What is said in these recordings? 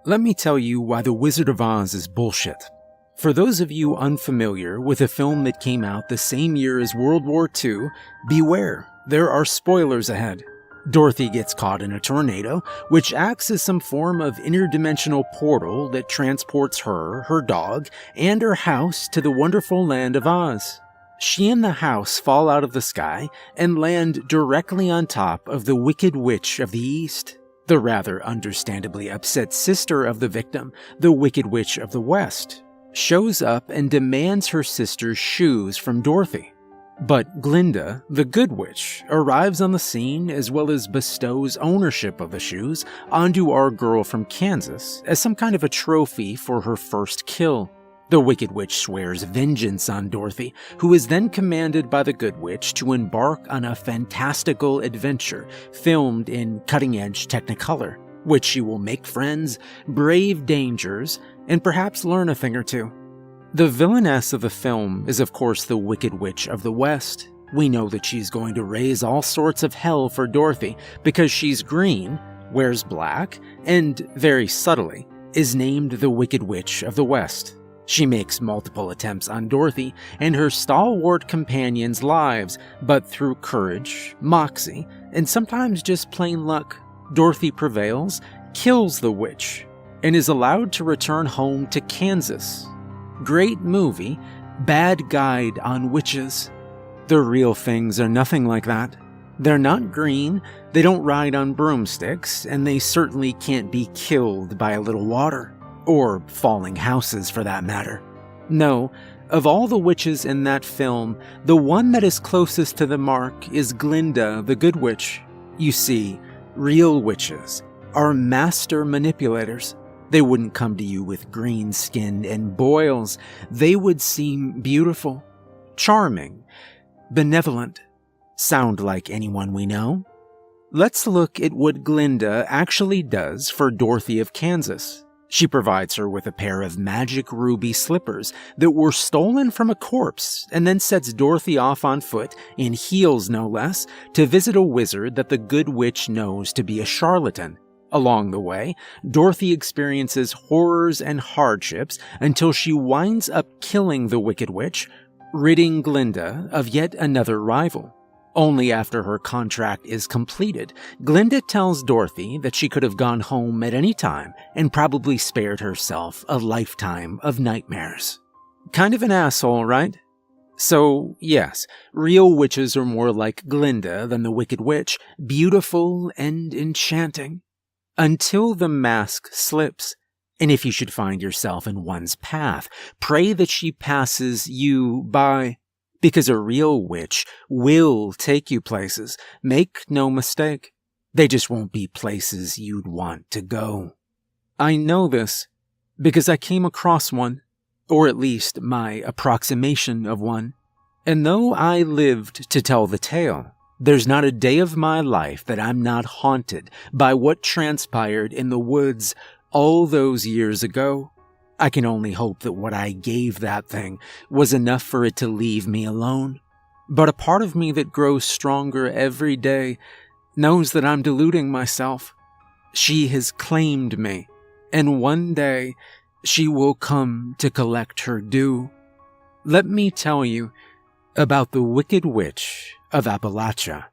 Let me tell you why The Wizard of Oz is bullshit. For those of you unfamiliar with a film that came out the same year as World War II, beware, there are spoilers ahead. Dorothy gets caught in a tornado, which acts as some form of interdimensional portal that transports her, her dog, and her house to the wonderful land of Oz. She and the house fall out of the sky and land directly on top of the Wicked Witch of the East. The rather understandably upset sister of the victim, the Wicked Witch of the West, shows up and demands her sister's shoes from Dorothy. But Glinda, the Good Witch, arrives on the scene as well as bestows ownership of the shoes onto our girl from Kansas as some kind of a trophy for her first kill. The Wicked Witch swears vengeance on Dorothy, who is then commanded by the Good Witch to embark on a fantastical adventure filmed in cutting-edge Technicolor, which she will make friends, brave dangers, and perhaps learn a thing or two. The villainess of the film is of course the Wicked Witch of the West. We know that she's going to raise all sorts of hell for Dorothy because she's green, wears black, and, very subtly, is named the Wicked Witch of the West. She makes multiple attempts on Dorothy and her stalwart companions' lives, but through courage, moxie, and sometimes just plain luck, Dorothy prevails, kills the witch, and is allowed to return home to Kansas. Great movie, bad guide on witches. The real things are nothing like that. They're not green, they don't ride on broomsticks, and they certainly can't be killed by a little water. Or falling houses, for that matter. No, of all the witches in that film, the one that is closest to the mark is Glinda, the Good Witch. You see, real witches are master manipulators. They wouldn't come to you with green skin and boils. They would seem beautiful, charming, benevolent, sound like anyone we know. Let's look at what Glinda actually does for Dorothy of Kansas. She provides her with a pair of magic ruby slippers that were stolen from a corpse and then sets Dorothy off on foot, in heels no less, to visit a wizard that the Good Witch knows to be a charlatan. Along the way, Dorothy experiences horrors and hardships until she winds up killing the Wicked Witch, ridding Glinda of yet another rival. Only after her contract is completed, Glinda tells Dorothy that she could have gone home at any time and probably spared herself a lifetime of nightmares. Kind of an asshole, right? So, yes, real witches are more like Glinda than the Wicked Witch, beautiful and enchanting. Until the mask slips. And if you should find yourself in one's path, pray that she passes you by. Because a real witch will take you places, make no mistake. They just won't be places you'd want to go. I know this because I came across one, or at least my approximation of one. And though I lived to tell the tale, there's not a day of my life that I'm not haunted by what transpired in the woods all those years ago. I can only hope that what I gave that thing was enough for it to leave me alone. But a part of me that grows stronger every day knows that I'm deluding myself. She has claimed me, and one day she will come to collect her due. Let me tell you about the Wicked Witch of Appalachia.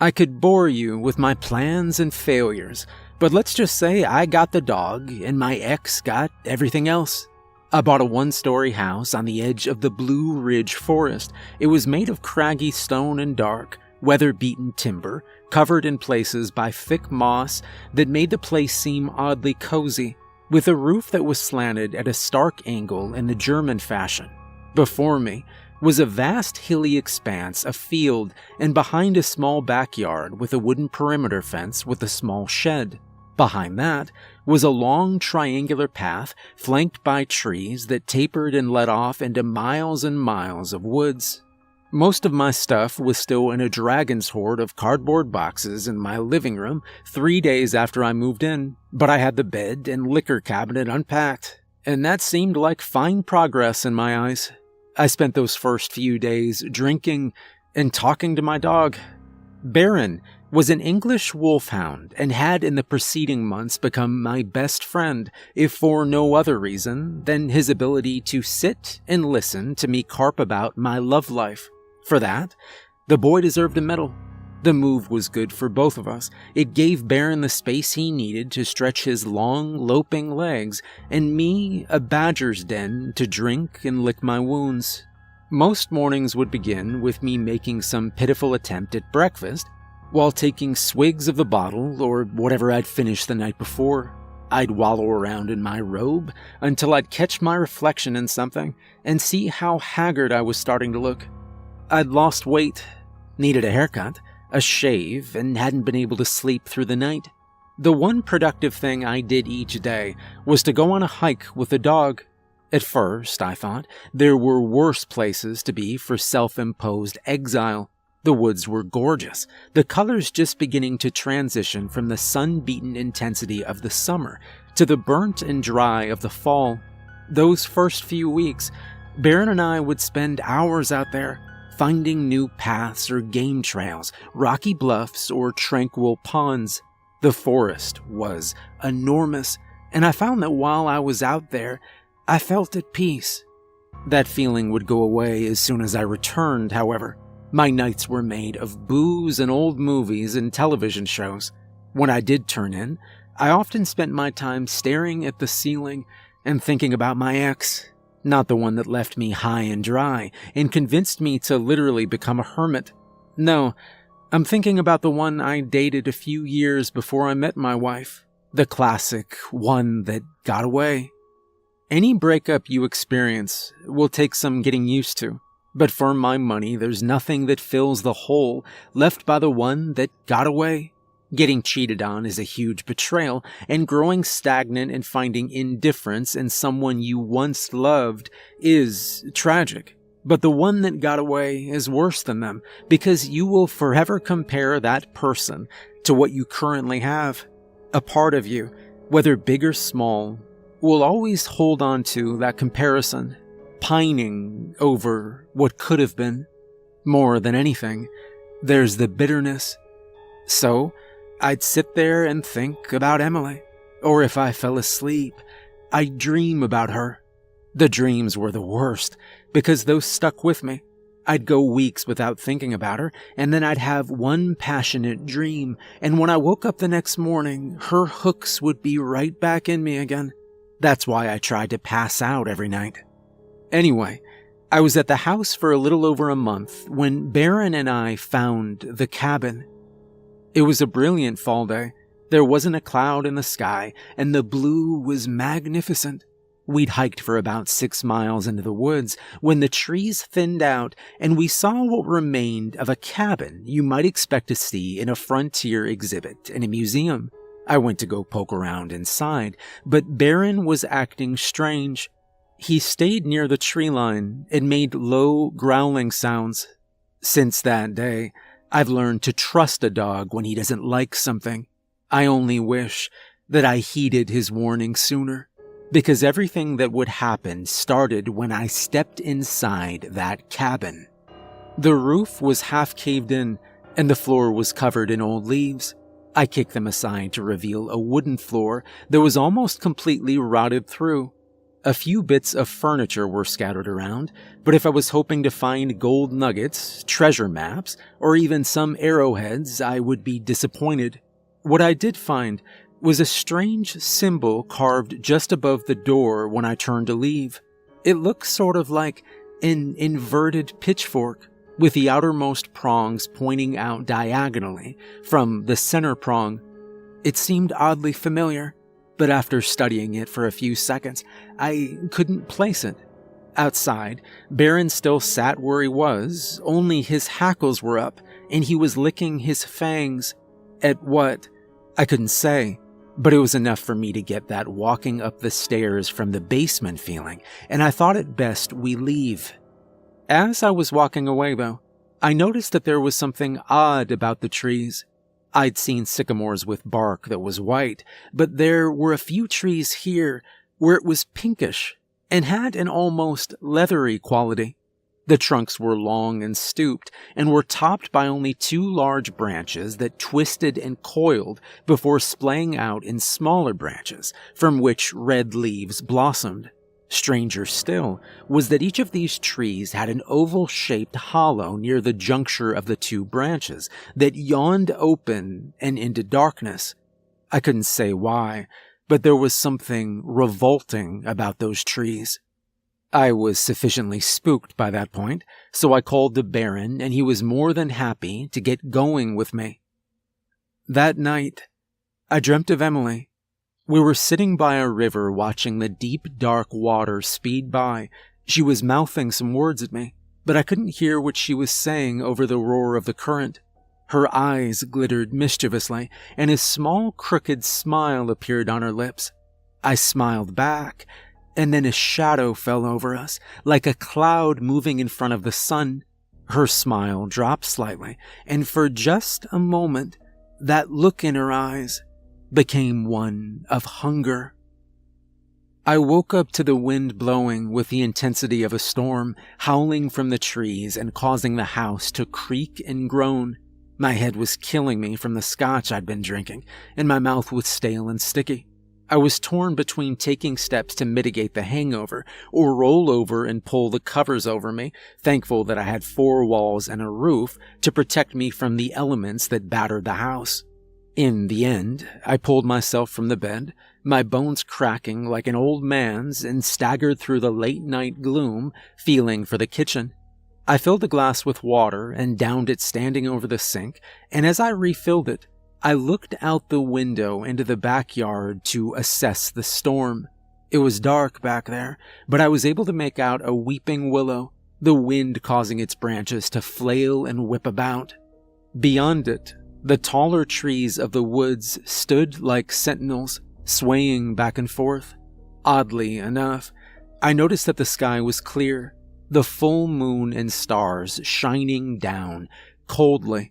I could bore you with my plans and failures, but let's just say I got the dog and my ex got everything else. I bought a one-story house on the edge of the Blue Ridge Forest. It was made of craggy stone and dark, weather-beaten timber, covered in places by thick moss that made the place seem oddly cozy, with a roof that was slanted at a stark angle in the German fashion. Before me was a vast hilly expanse of field, and behind a small backyard with a wooden perimeter fence with a small shed. Behind that was a long triangular path flanked by trees that tapered and led off into miles and miles of woods. Most of my stuff was still in a dragon's hoard of cardboard boxes in my living room 3 days after I moved in, but I had the bed and liquor cabinet unpacked, and that seemed like fine progress in my eyes. I spent those first few days drinking and talking to my dog. Baron was an English wolfhound and had in the preceding months become my best friend, if for no other reason than his ability to sit and listen to me carp about my love life. For that, the boy deserved a medal. The move was good for both of us. It gave Baron the space he needed to stretch his long, loping legs, and me a badger's den to drink and lick my wounds. Most mornings would begin with me making some pitiful attempt at breakfast, while taking swigs of the bottle or whatever I'd finished the night before. I'd wallow around in my robe until I'd catch my reflection in something and see how haggard I was starting to look. I'd lost weight, needed a haircut, a shave, and hadn't been able to sleep through the night. The one productive thing I did each day was to go on a hike with the dog. At first, I thought, there were worse places to be for self-imposed exile. The woods were gorgeous, the colors just beginning to transition from the sun-beaten intensity of the summer to the burnt and dry of the fall. Those first few weeks, Baron and I would spend hours out there, finding new paths or game trails, rocky bluffs or tranquil ponds. The forest was enormous, and I found that while I was out there, I felt at peace. That feeling would go away as soon as I returned, however. My nights were made of booze and old movies and television shows. When I did turn in, I often spent my time staring at the ceiling and thinking about my ex, not the one that left me high and dry and convinced me to literally become a hermit. No, I'm thinking about the one I dated a few years before I met my wife, the classic one that got away. Any breakup you experience will take some getting used to. But for my money, there's nothing that fills the hole left by the one that got away. Getting cheated on is a huge betrayal, and growing stagnant and finding indifference in someone you once loved is tragic. But the one that got away is worse than them, because you will forever compare that person to what you currently have. A part of you, whether big or small, will always hold on to that comparison, pining over what could have been. More than anything, there's the bitterness. So, I'd sit there and think about Emily, or if I fell asleep, I'd dream about her. The dreams were the worst, because those stuck with me. I'd go weeks without thinking about her, and then I'd have one passionate dream, and when I woke up the next morning, her hooks would be right back in me again. That's why I tried to pass out every night. Anyway, I was at the house for a little over a month when Baron and I found the cabin. It was a brilliant fall day. There wasn't a cloud in the sky, and the blue was magnificent. We'd hiked for about 6 miles into the woods when the trees thinned out and we saw what remained of a cabin you might expect to see in a frontier exhibit in a museum. I went to go poke around inside, but Baron was acting strange. He stayed near the tree line and made low, growling sounds. Since that day, I've learned to trust a dog when he doesn't like something. I only wish that I heeded his warning sooner, because everything that would happen started when I stepped inside that cabin. The roof was half caved in, and the floor was covered in old leaves. I kicked them aside to reveal a wooden floor that was almost completely rotted through. A few bits of furniture were scattered around, but if I was hoping to find gold nuggets, treasure maps, or even some arrowheads, I would be disappointed. What I did find was a strange symbol carved just above the door when I turned to leave. It looked sort of like an inverted pitchfork, with the outermost prongs pointing out diagonally from the center prong. It seemed oddly familiar, but after studying it for a few seconds, I couldn't place it. Outside, Baron still sat where he was, only his hackles were up, and he was licking his fangs. At what? I couldn't say, but it was enough for me to get that walking up the stairs from the basement feeling, and I thought it best we leave. As I was walking away, though, I noticed that there was something odd about the trees. I'd seen sycamores with bark that was white, but there were a few trees here where it was pinkish and had an almost leathery quality. The trunks were long and stooped, and were topped by only 2 large branches that twisted and coiled before splaying out in smaller branches, from which red leaves blossomed. Stranger still was that each of these trees had an oval-shaped hollow near the juncture of the 2 branches that yawned open and into darkness. I couldn't say why, but there was something revolting about those trees. I was sufficiently spooked by that point, so I called the Baron, and he was more than happy to get going with me. That night, I dreamt of Emily. We were sitting by a river watching the deep, dark water speed by. She was mouthing some words at me, but I couldn't hear what she was saying over the roar of the current. Her eyes glittered mischievously, and a small, crooked smile appeared on her lips. I smiled back, and then a shadow fell over us, like a cloud moving in front of the sun. Her smile dropped slightly, and for just a moment, that look in her eyes became one of hunger. I woke up to the wind blowing with the intensity of a storm, howling from the trees and causing the house to creak and groan. My head was killing me from the scotch I'd been drinking, and my mouth was stale and sticky. I was torn between taking steps to mitigate the hangover or roll over and pull the covers over me, thankful that I had 4 walls and a roof to protect me from the elements that battered the house. In the end, I pulled myself from the bed, my bones cracking like an old man's, and staggered through the late-night gloom, feeling for the kitchen. I filled a glass with water and downed it standing over the sink, and as I refilled it, I looked out the window into the backyard to assess the storm. It was dark back there, but I was able to make out a weeping willow, the wind causing its branches to flail and whip about. Beyond it, the taller trees of the woods stood like sentinels, swaying back and forth. Oddly enough, I noticed that the sky was clear, the full moon and stars shining down coldly.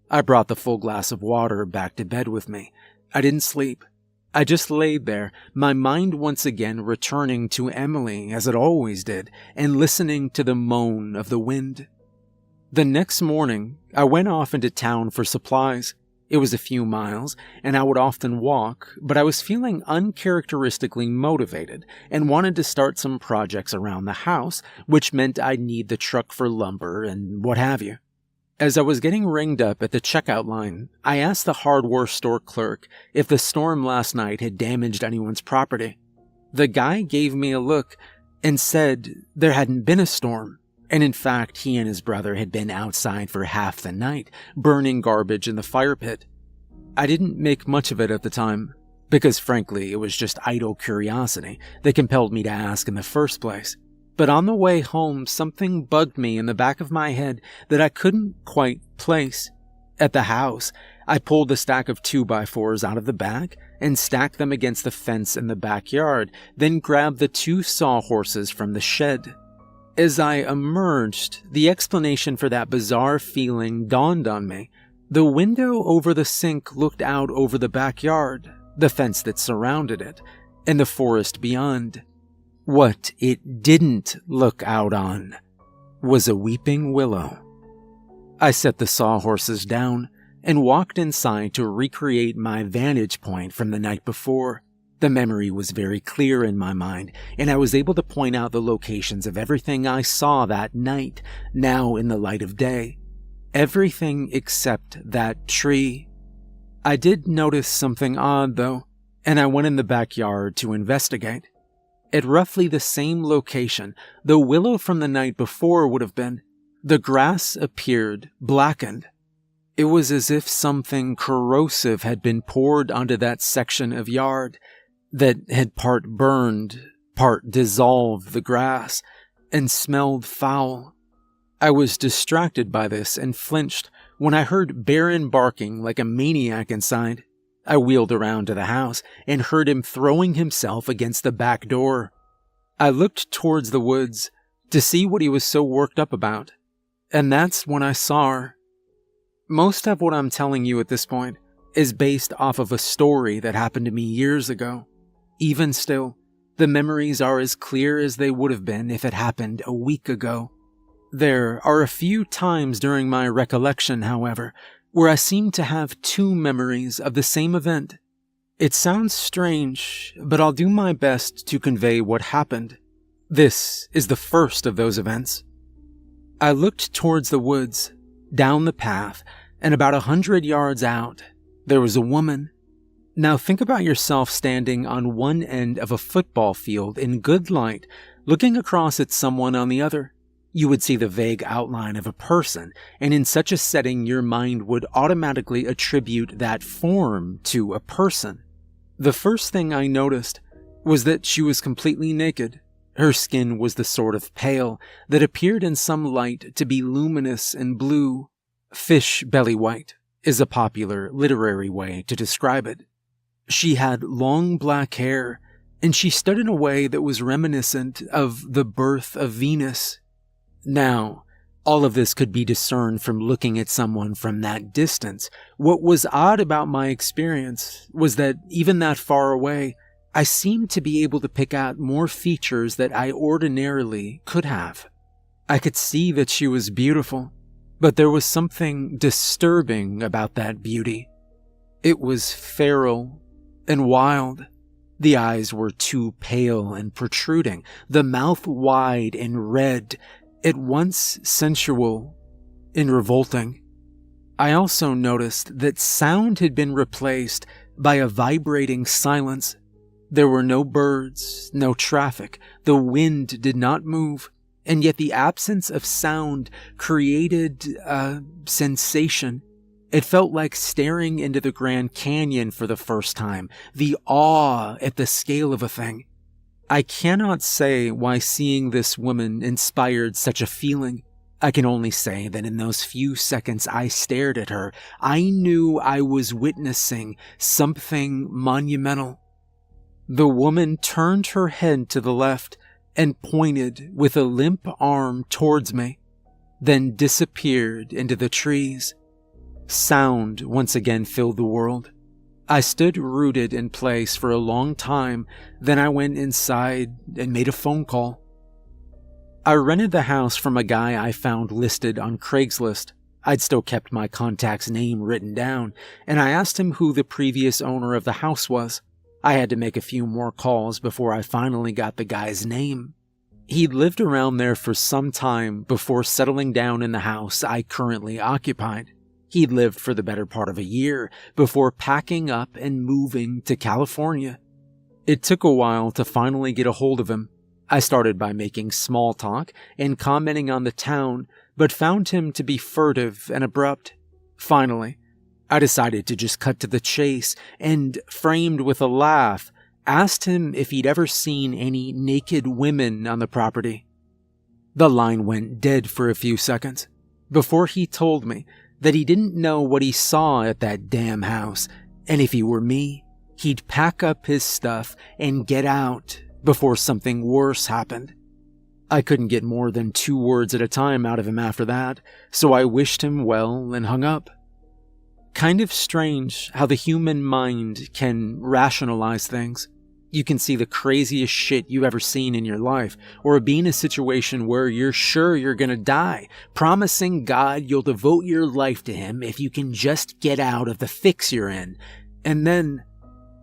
I brought the full glass of water back to bed with me. I didn't sleep. I just laid there, my mind once again returning to Emily as it always did, and listening to the moan of the wind. The next morning, I went off into town for supplies. It was a few miles, and I would often walk, but I was feeling uncharacteristically motivated and wanted to start some projects around the house, which meant I'd need the truck for lumber and what have you. As I was getting ringed up at the checkout line, I asked the hardware store clerk if the storm last night had damaged anyone's property. The guy gave me a look and said there hadn't been a storm, and in fact he and his brother had been outside for half the night, burning garbage in the fire pit. I didn't make much of it at the time, because frankly it was just idle curiosity that compelled me to ask in the first place. But on the way home, something bugged me in the back of my head that I couldn't quite place. At the house, I pulled a stack of 2x4s out of the back and stacked them against the fence in the backyard, then grabbed the 2 sawhorses from the shed. As I emerged, the explanation for that bizarre feeling dawned on me. The window over the sink looked out over the backyard, the fence that surrounded it, and the forest beyond. What it didn't look out on was a weeping willow. I set the sawhorses down and walked inside to recreate my vantage point from the night before. The memory was very clear in my mind, and I was able to point out the locations of everything I saw that night, now in the light of day. Everything except that tree. I did notice something odd, though, and I went in the backyard to investigate. At roughly the same location the willow from the night before would have been, the grass appeared blackened. It was as if something corrosive had been poured onto that section of yard that had part burned, part dissolved the grass, and smelled foul. I was distracted by this and flinched when I heard Baron barking like a maniac inside. I wheeled around to the house and heard him throwing himself against the back door. I looked towards the woods to see what he was so worked up about, and that's when I saw her. Most of what I'm telling you at this point is based off of a story that happened to me years ago. Even still, the memories are as clear as they would have been if it happened a week ago. There are a few times during my recollection, however, where I seem to have two memories of the same event. It sounds strange, but I'll do my best to convey what happened. This is the first of those events. I looked towards the woods, down the path, and about 100 yards out, there was a woman. Now think about yourself standing on one end of a football field in good light, looking across at someone on the other. You would see the vague outline of a person, and in such a setting your mind would automatically attribute that form to a person. The first thing I noticed was that she was completely naked. Her skin was the sort of pale that appeared in some light to be luminous and blue. Fish belly white is a popular literary way to describe it. She had long black hair, and she stood in a way that was reminiscent of the birth of Venus. Now, all of this could be discerned from looking at someone from that distance. What was odd about my experience was that even that far away, I seemed to be able to pick out more features that I ordinarily could have. I could see that she was beautiful, but there was something disturbing about that beauty. It was feral and wild. The eyes were too pale and protruding, the mouth wide and red, at once sensual and revolting. I also noticed that sound had been replaced by a vibrating silence. There were no birds, no traffic, the wind did not move, and yet the absence of sound created a sensation. It felt like staring into the Grand Canyon for the first time, the awe at the scale of a thing. I cannot say why seeing this woman inspired such a feeling. I can only say that in those few seconds I stared at her, I knew I was witnessing something monumental. The woman turned her head to the left and pointed with a limp arm towards me, then disappeared into the trees. Sound once again filled the world. I stood rooted in place for a long time, then I went inside and made a phone call. I rented the house from a guy I found listed on Craigslist. I'd still kept my contact's name written down, and I asked him who the previous owner of the house was. I had to make a few more calls before I finally got the guy's name. He'd lived around there for some time before settling down in the house I currently occupied. He'd lived for the better part of a year before packing up and moving to California. It took a while to finally get a hold of him. I started by making small talk and commenting on the town, but found him to be furtive and abrupt. Finally, I decided to just cut to the chase and, framed with a laugh, asked him if he'd ever seen any naked women on the property. The line went dead for a few seconds before he told me that he didn't know what he saw at that damn house, and if he were me, he'd pack up his stuff and get out before something worse happened. I couldn't get more than 2 words at a time out of him after that, so I wished him well and hung up. Kind of strange how the human mind can rationalize things. You can see the craziest shit you've ever seen in your life, or be in a situation where you're sure you're gonna die, promising God you'll devote your life to him if you can just get out of the fix you're in. And then,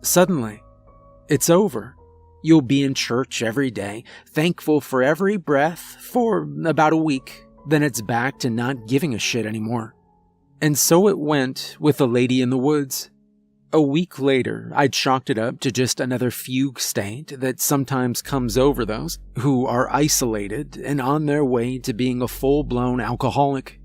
suddenly, it's over. You'll be in church every day, thankful for every breath for about a week. Then it's back to not giving a shit anymore. And so it went with the lady in the woods. A week later, I'd chalked it up to just another fugue state that sometimes comes over those who are isolated and on their way to being a full-blown alcoholic.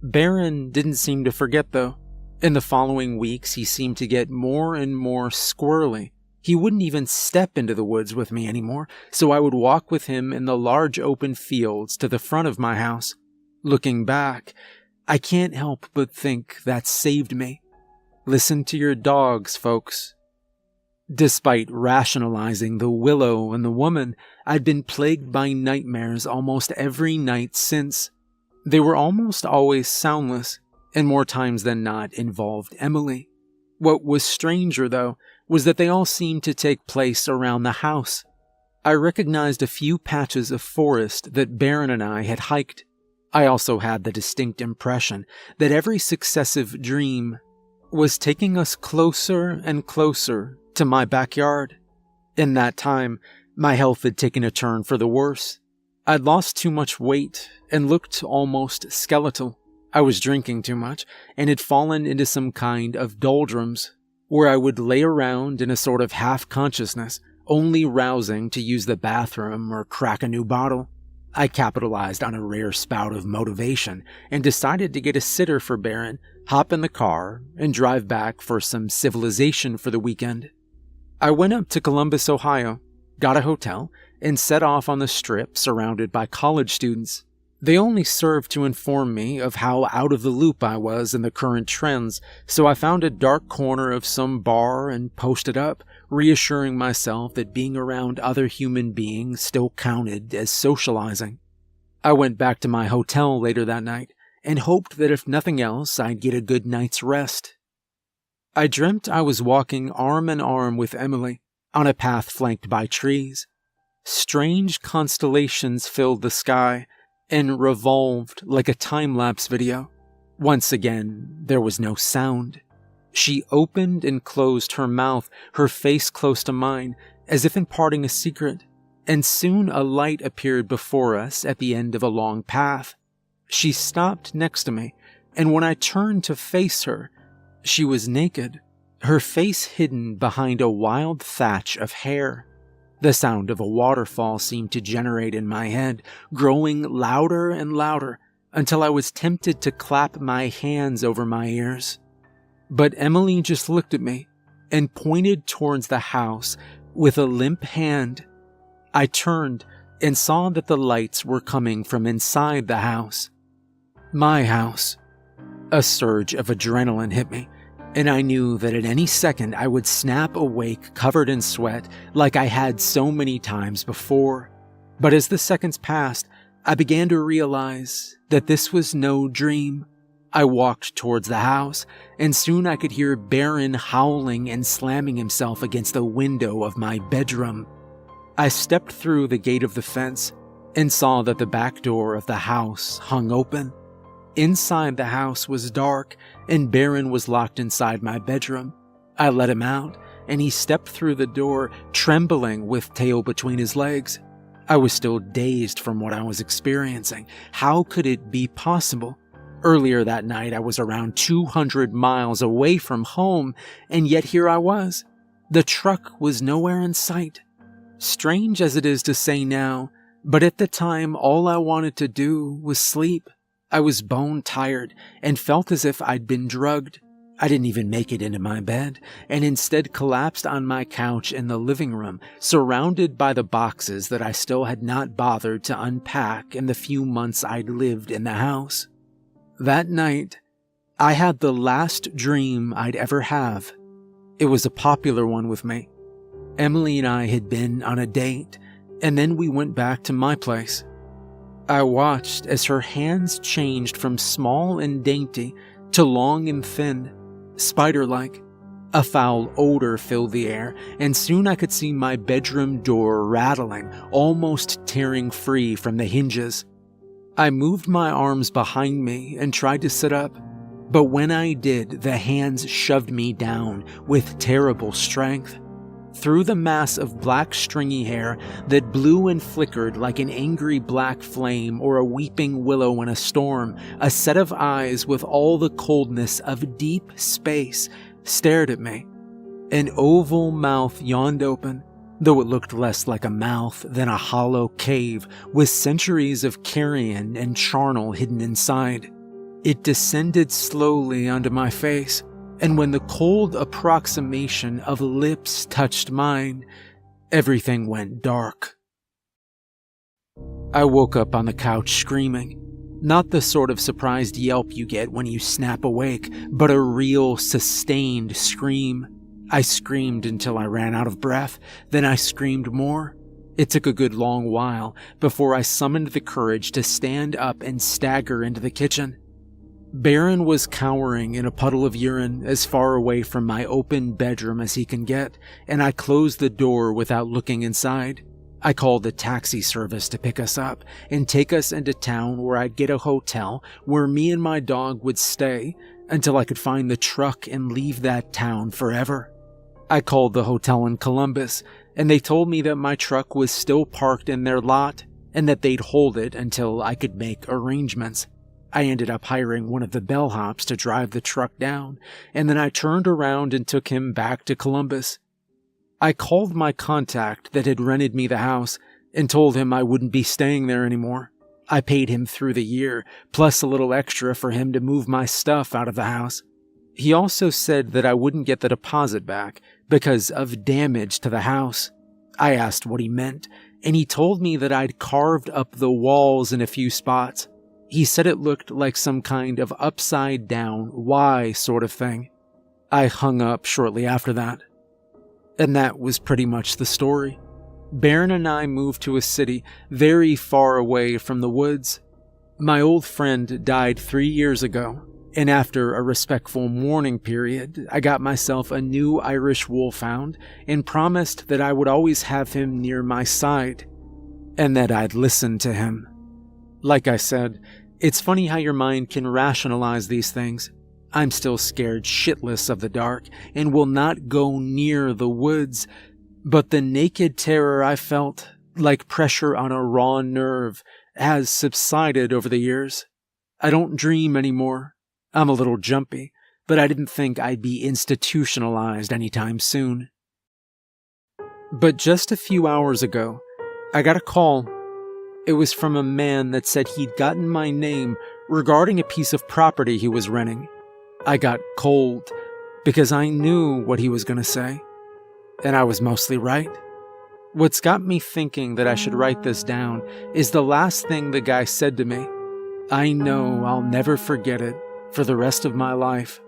Barron didn't seem to forget, though. In the following weeks, he seemed to get more and more squirrely. He wouldn't even step into the woods with me anymore, so I would walk with him in the large open fields to the front of my house. Looking back, I can't help but think that saved me. Listen to your dogs, folks. Despite rationalizing the willow and the woman, I'd been plagued by nightmares almost every night since. They were almost always soundless, and more times than not involved Emily. What was stranger, though, was that they all seemed to take place around the house. I recognized a few patches of forest that Barron and I had hiked. I also had the distinct impression that every successive dream was taking us closer and closer to my backyard. In that time, my health had taken a turn for the worse. I'd lost too much weight and looked almost skeletal. I was drinking too much and had fallen into some kind of doldrums, where I would lay around in a sort of half-consciousness, only rousing to use the bathroom or crack a new bottle. I capitalized on a rare spout of motivation and decided to get a sitter for Baron, hop in the car, and drive back for some civilization for the weekend. I went up to Columbus, Ohio, got a hotel, and set off on the strip surrounded by college students. They only served to inform me of how out of the loop I was in the current trends, so I found a dark corner of some bar and posted up, reassuring myself that being around other human beings still counted as socializing. I went back to my hotel later that night and hoped that if nothing else, I'd get a good night's rest. I dreamt I was walking arm in arm with Emily on a path flanked by trees. Strange constellations filled the sky and revolved like a time-lapse video. Once again, there was no sound. She opened and closed her mouth, her face close to mine, as if imparting a secret, and soon a light appeared before us at the end of a long path. She stopped next to me, and when I turned to face her, she was naked, her face hidden behind a wild thatch of hair. The sound of a waterfall seemed to generate in my head, growing louder and louder, until I was tempted to clap my hands over my ears. But Emily just looked at me and pointed towards the house with a limp hand. I turned and saw that the lights were coming from inside the house. My house. A surge of adrenaline hit me, and I knew that at any second I would snap awake covered in sweat like I had so many times before. But as the seconds passed, I began to realize that this was no dream. I walked towards the house, and soon I could hear Baron howling and slamming himself against the window of my bedroom. I stepped through the gate of the fence and saw that the back door of the house hung open. Inside the house was dark, and Baron was locked inside my bedroom. I let him out, and he stepped through the door, trembling with tail between his legs. I was still dazed from what I was experiencing. How could it be possible? Earlier that night, I was around 200 miles away from home, and yet here I was. The truck was nowhere in sight. Strange as it is to say now, but at the time, all I wanted to do was sleep. I was bone tired and felt as if I'd been drugged. I didn't even make it into my bed, and instead collapsed on my couch in the living room, surrounded by the boxes that I still had not bothered to unpack in the few months I'd lived in the house. That night, I had the last dream I'd ever have. It was a popular one with me. Emily and I had been on a date, and then we went back to my place. I watched as her hands changed from small and dainty to long and thin, spider-like. A foul odor filled the air, and soon I could see my bedroom door rattling, almost tearing free from the hinges. I moved my arms behind me and tried to sit up, but when I did, the hands shoved me down with terrible strength. Through the mass of black stringy hair that blew and flickered like an angry black flame or a weeping willow in a storm, a set of eyes with all the coldness of deep space stared at me. An oval mouth yawned open, though it looked less like a mouth than a hollow cave with centuries of carrion and charnel hidden inside. It descended slowly onto my face, and when the cold approximation of lips touched mine, everything went dark. I woke up on the couch screaming. Not the sort of surprised yelp you get when you snap awake, but a real, sustained scream. I screamed until I ran out of breath, then I screamed more. It took a good long while before I summoned the courage to stand up and stagger into the kitchen. Baron was cowering in a puddle of urine as far away from my open bedroom as he can get, and I closed the door without looking inside. I called the taxi service to pick us up and take us into town where I'd get a hotel where me and my dog would stay until I could find the truck and leave that town forever. I called the hotel in Columbus, and they told me that my truck was still parked in their lot and that they'd hold it until I could make arrangements. I ended up hiring one of the bellhops to drive the truck down, and then I turned around and took him back to Columbus. I called my contact that had rented me the house and told him I wouldn't be staying there anymore. I paid him through the year, plus a little extra for him to move my stuff out of the house. He also said that I wouldn't get the deposit back because of damage to the house. I asked what he meant, and he told me that I'd carved up the walls in a few spots. He said it looked like some kind of upside-down Y sort of thing. I hung up shortly after that. And that was pretty much the story. Baron and I moved to a city very far away from the woods. My old friend died 3 years ago, and after a respectful mourning period, I got myself a new Irish wolfhound and promised that I would always have him near my side, and that I'd listen to him. Like I said, it's funny how your mind can rationalize these things. I'm still scared shitless of the dark and will not go near the woods, but the naked terror I felt, like pressure on a raw nerve, has subsided over the years. I don't dream anymore. I'm a little jumpy, but I didn't think I'd be institutionalized anytime soon. But just a few hours ago, I got a call. It was from a man that said he'd gotten my name regarding a piece of property he was renting. I got cold because I knew what he was going to say, and I was mostly right. What's got me thinking that I should write this down is the last thing the guy said to me. I know I'll never forget it for the rest of my life.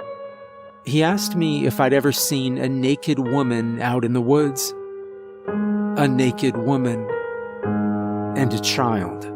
He asked me if I'd ever seen a naked woman out in the woods. A naked woman and a child.